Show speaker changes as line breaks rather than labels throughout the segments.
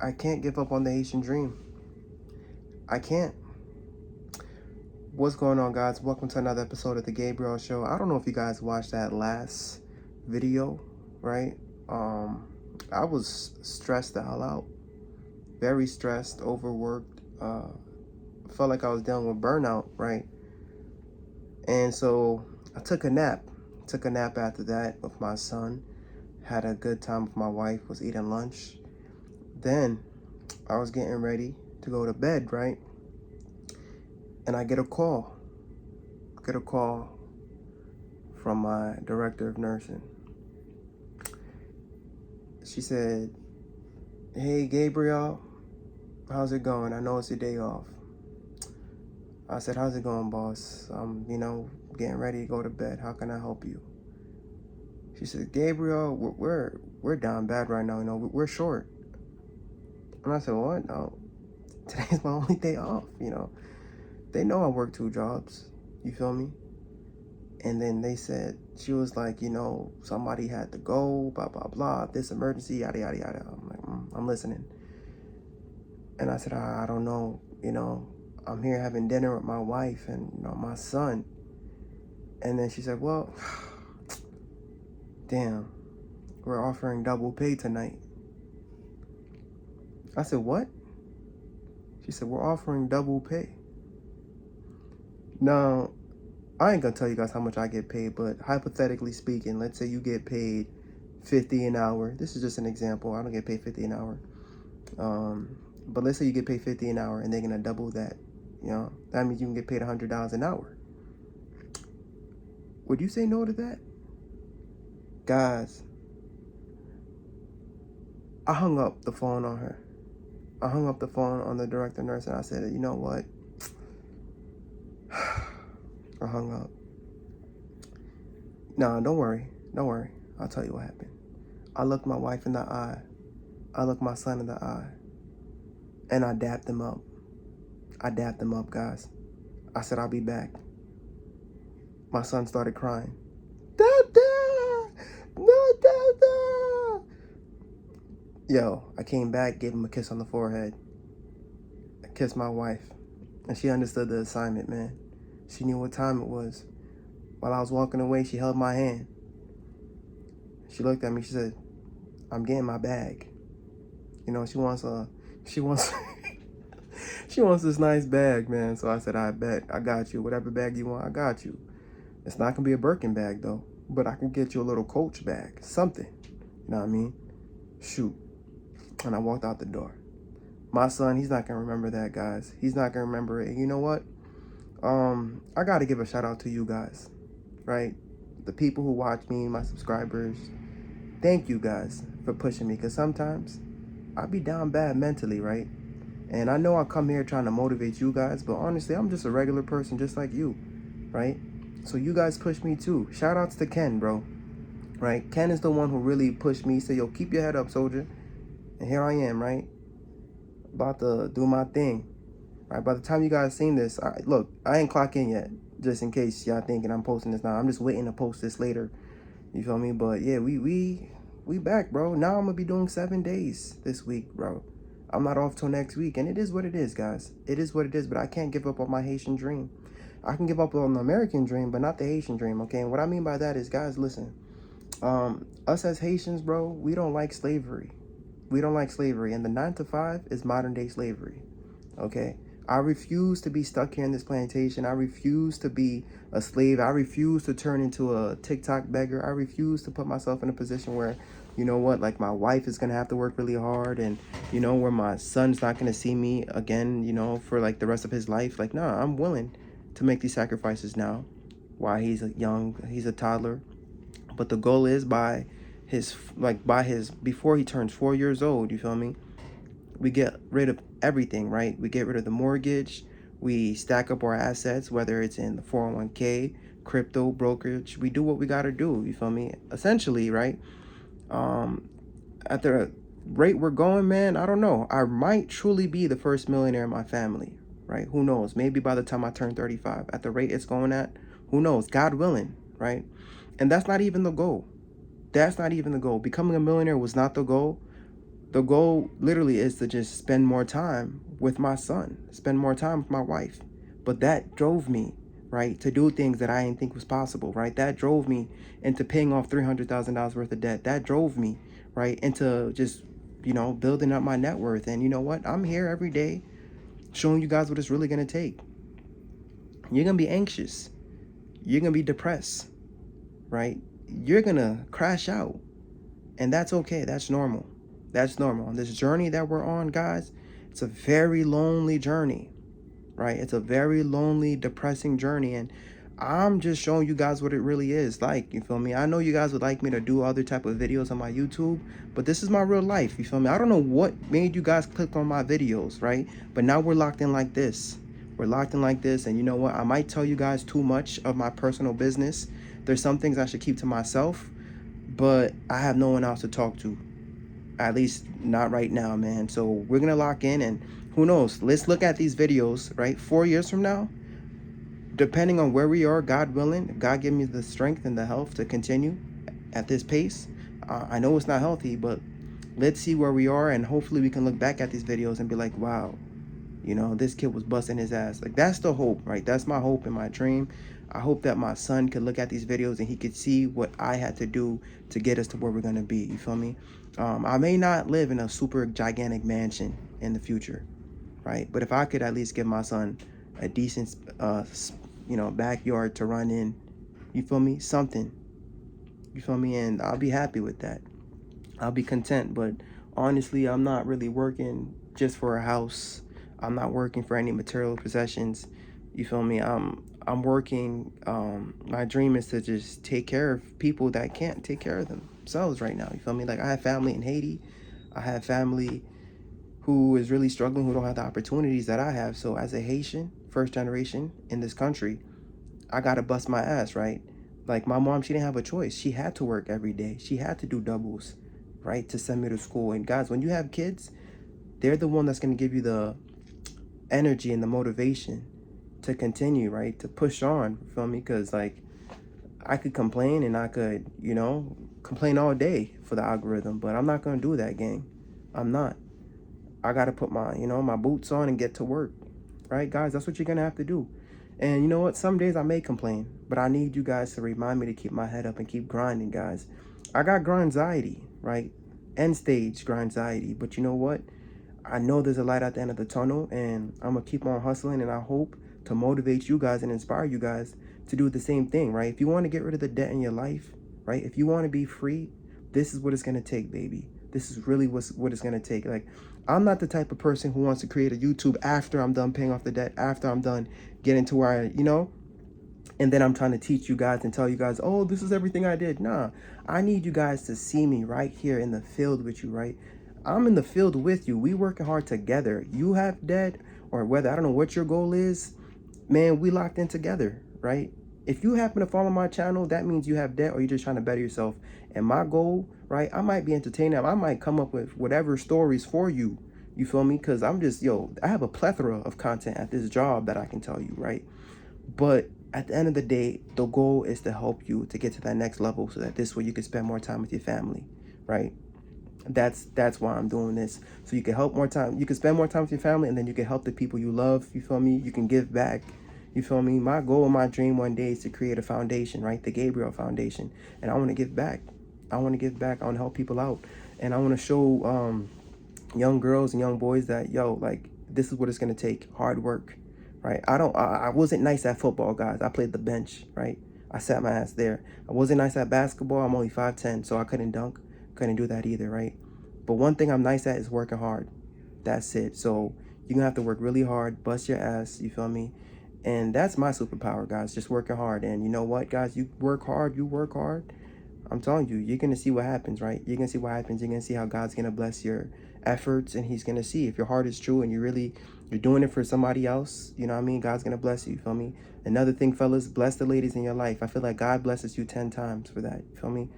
I can't give up on the Haitian dream. I can't. What's going on, guys? Welcome to another episode of the Gabriel Show. I don't know if you guys watched that last video, right? I was stressed the hell out. Very stressed, overworked. Felt like I was dealing with burnout, right? And so I took a nap. Took a nap after that with my son. Had a good time with my wife, was eating lunch. Then I was getting ready to go to bed, right? And I get a call. From my director of nursing. She said, "Hey, Gabriel, how's it going? I know it's your day off." I said, "How's it going, boss? I'm, getting ready to go to bed. How can I help you?" She said, "Gabriel, we're down bad right now. We're short." And I said, "What? No, today's my only day off. They know I work 2 jobs. You feel me?" And then they said, she was like, somebody had to go, blah, blah, blah, this emergency, yada, yada, yada. I'm like, I'm listening. And I said, I don't know, I'm here having dinner with my wife and, my son. And then she said, well, damn, we're offering double pay tonight. I said, what? She said, we're offering double pay. Now, I ain't gonna tell you guys how much I get paid, but hypothetically speaking, let's say you get paid $50 an hour. This is just an example. I don't get paid $50 an hour. But let's say you get paid $50 an hour and they're gonna double that. That means you can get paid $100 an hour. Would you say no to that? Guys, I hung up the phone on her. I hung up the phone on the director nurse and I said, you know what? I hung up. No, don't worry. I'll tell you what happened. I looked my wife in the eye. I looked my son in the eye. And I dapped them up. Guys. I said, I'll be back. My son started crying. Dada! No, Dada! Yo, I came back, gave him a kiss on the forehead. I kissed my wife. And she understood the assignment, man. She knew what time it was. While I was walking away, she held my hand. She looked at me, she said, I'm getting my bag. She wants she wants this nice bag, man. So I said, I bet, I got you. Whatever bag you want, I got you. It's not gonna be a Birkin bag though, but I can get you a little Coach bag, something. You know what I mean? Shoot. And I walked out the door. My son, he's not gonna remember that, guys. He's not gonna remember it. And you know what? I gotta give a shout out to you guys, right? The people who watch me, my subscribers. Thank you guys for pushing me, because sometimes I be down bad mentally, right? And I know I come here trying to motivate you guys, but honestly, I'm just a regular person just like you, right? So you guys push me too. Shout outs to Ken, bro, right? Ken is the one who really pushed me. He said, yo, keep your head up, soldier. And here I am, right? About to do my thing. Right, by the time you guys seen this, I ain't clock in yet, just in case y'all thinking I'm posting this now. I'm just waiting to post this later. You feel me? But yeah, we back, bro. Now I'm gonna be doing 7 days this week, bro. I'm not off till next week, and it is what it is, guys. It is what it is, but I can't give up on my Haitian dream. I can give up on the American dream, but not the Haitian dream, okay? And what I mean by that is, guys, listen. Us as Haitians, bro, we don't like slavery. We don't like slavery, and the 9 to 5 is modern day slavery, okay? I refuse to be stuck here in this plantation. I refuse to be a slave. I refuse to turn into a TikTok beggar. I refuse to put myself in a position where, like my wife is going to have to work really hard and, where my son's not going to see me again, for like the rest of his life. Like, nah, I'm willing to make these sacrifices now while he's a toddler. But the goal is before he turns 4 years old, you feel me? We get rid of everything, right? We get rid of the mortgage. We stack up our assets, whether it's in the 401k, crypto, brokerage. We do what we got to do, you feel me? Essentially, right? At the rate we're going, man, I don't know. I might truly be the first millionaire in my family, right? Who knows? Maybe by the time I turn 35. At the rate it's going at, who knows? God willing, right? And that's not even the goal. Becoming a millionaire was not the goal. The goal literally is to just spend more time with my son, spend more time with my wife. But that drove me, right, to do things that I didn't think was possible, right? That drove me into paying off $300,000 worth of debt. That drove me, right, into just, building up my net worth. And you know what? I'm here every day showing you guys what it's really going to take. You're going to be anxious. You're going to be depressed, right? You're going to crash out. And that's okay. That's normal. That's normal. On this journey that we're on, guys, it's a very lonely journey, right? It's a very lonely, depressing journey. And I'm just showing you guys what it really is like, you feel me? I know you guys would like me to do other type of videos on my YouTube, but this is my real life, you feel me? I don't know what made you guys click on my videos, right? But now we're locked in like this. We're locked in like this, and you know what? I might tell you guys too much of my personal business. There's some things I should keep to myself, but I have no one else to talk to. At least not right now, man. So we're gonna lock in, and who knows? Let's look at these videos, right? 4 years from now, depending on where we are, God willing, if God give me the strength and the health to continue at this pace. I know it's not healthy, but let's see where we are, and hopefully we can look back at these videos and be like, wow, this kid was busting his ass. Like, that's the hope, right? That's my hope and my dream. I hope that my son could look at these videos and he could see what I had to do to get us to where we're gonna be. You feel me? I may not live in a super gigantic mansion in the future, right? But if I could at least give my son a decent, backyard to run in, you feel me? Something, you feel me? And I'll be happy with that. I'll be content. But honestly, I'm not really working just for a house. I'm not working for any material possessions. You feel me? I'm working. My dream is to just take care of people that can't take care of themselves right now. You feel me? Like, I have family in Haiti. I have family who is really struggling, who don't have the opportunities that I have. So as a Haitian, first generation in this country, I gotta bust my ass, right? Like, my mom, she didn't have a choice. She had to work every day. She had to do doubles, right, to send me to school. And guys, when you have kids, they're the one that's gonna give you the energy and the motivation to continue, right, to push on. You feel me? Because, like, I could complain and I could, complain all day for the algorithm, but I'm not gonna do that, gang. I'm not. I gotta put my, my boots on and get to work, right, guys? That's what you're gonna have to do. And you know what? Some days I may complain, but I need you guys to remind me to keep my head up and keep grinding, guys. I got grindanxiety, right? End stage grindanxiety, but you know what? I know there's a light at the end of the tunnel, and I'm gonna keep on hustling, and I hope to motivate you guys and inspire you guys to do the same thing, right? If you want to get rid of the debt in your life, right? If you want to be free, this is what it's gonna take, baby. This is really what it's gonna take. Like, I'm not the type of person who wants to create a YouTube after I'm done paying off the debt, after I'm done getting to where and then I'm trying to teach you guys and tell you guys, oh, this is everything I did. Nah, I need you guys to see me right here in the field with you, right? I'm in the field with you. We working hard together. You have debt, or whether, I don't know what your goal is, man, we locked in together, right? If you happen to follow my channel, that means you have debt or you're just trying to better yourself. And my goal, right, I might be entertaining. I might come up with whatever stories for you. You feel me? Because I'm just, I have a plethora of content at this job that I can tell you, right? But at the end of the day, the goal is to help you to get to that next level so that this way you can spend more time with your family, right? That's why I'm doing this. So you can help more time. You can spend more time with your family, and then you can help the people you love. You feel me? You can give back. You feel me? My goal and my dream one day is to create a foundation, right? The Gabriel Foundation. And I want to give back. I want to give back. I want to help people out. And I want to show young girls and young boys that, like, this is what it's going to take. Hard work, right? I wasn't nice at football, guys. I played the bench, right? I sat my ass there. I wasn't nice at basketball. I'm only 5'10", so I couldn't dunk. Couldn't do that either, right? But one thing I'm nice at is working hard. That's it. So you're gonna have to work really hard, bust your ass, you feel me? And that's my superpower, guys, just working hard. And you know what, guys, you work hard, I'm telling you, you're gonna see what happens, right? You're gonna see what happens. You're gonna see how God's gonna bless your efforts, and he's gonna see if your heart is true and you're doing it for somebody else, you know what I mean? God's gonna bless you feel me? Another thing, fellas, bless the ladies in your life. I feel like God blesses you 10 times for that, you feel me?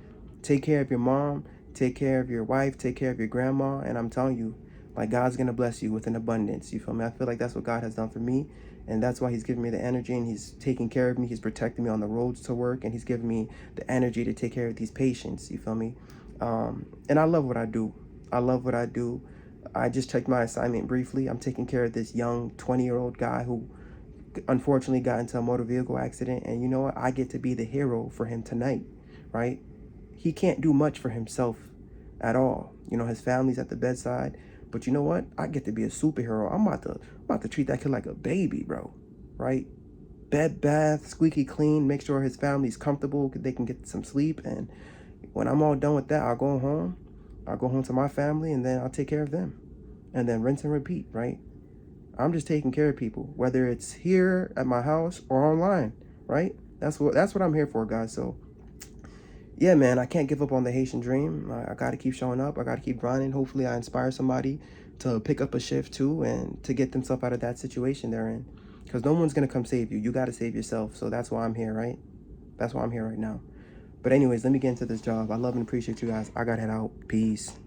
Take care of your mom, take care of your wife, take care of your grandma, and I'm telling you, like, God's gonna bless you with an abundance, you feel me? I feel like that's what God has done for me, and that's why he's giving me the energy, and he's taking care of me. He's protecting me on the roads to work, and he's giving me the energy to take care of these patients, you feel me? And I love what I do. I love what I do. I just checked my assignment briefly. I'm taking care of this young 20-year-old guy who unfortunately got into a motor vehicle accident. And you know what? I get to be the hero for him tonight, right? He can't do much for himself at all. You know, his family's at the bedside. But you know what? I get to be a superhero. I'm about to treat that kid like a baby, bro. Right? Bed, bath, squeaky clean, make sure his family's comfortable, they can get some sleep. And when I'm all done with that, I'll go home to my family, and then I'll take care of them. And then rinse and repeat, right? I'm just taking care of people, whether it's here at my house or online, right? That's what I'm here for, guys. So yeah, man, I can't give up on the Haitian dream. I got to keep showing up. I got to keep grinding. Hopefully I inspire somebody to pick up a shift too, and to get themselves out of that situation they're in, because no one's going to come save you. You got to save yourself. So that's why I'm here, right? That's why I'm here right now. But anyways, let me get into this job. I love and appreciate you guys. I got to head out. Peace.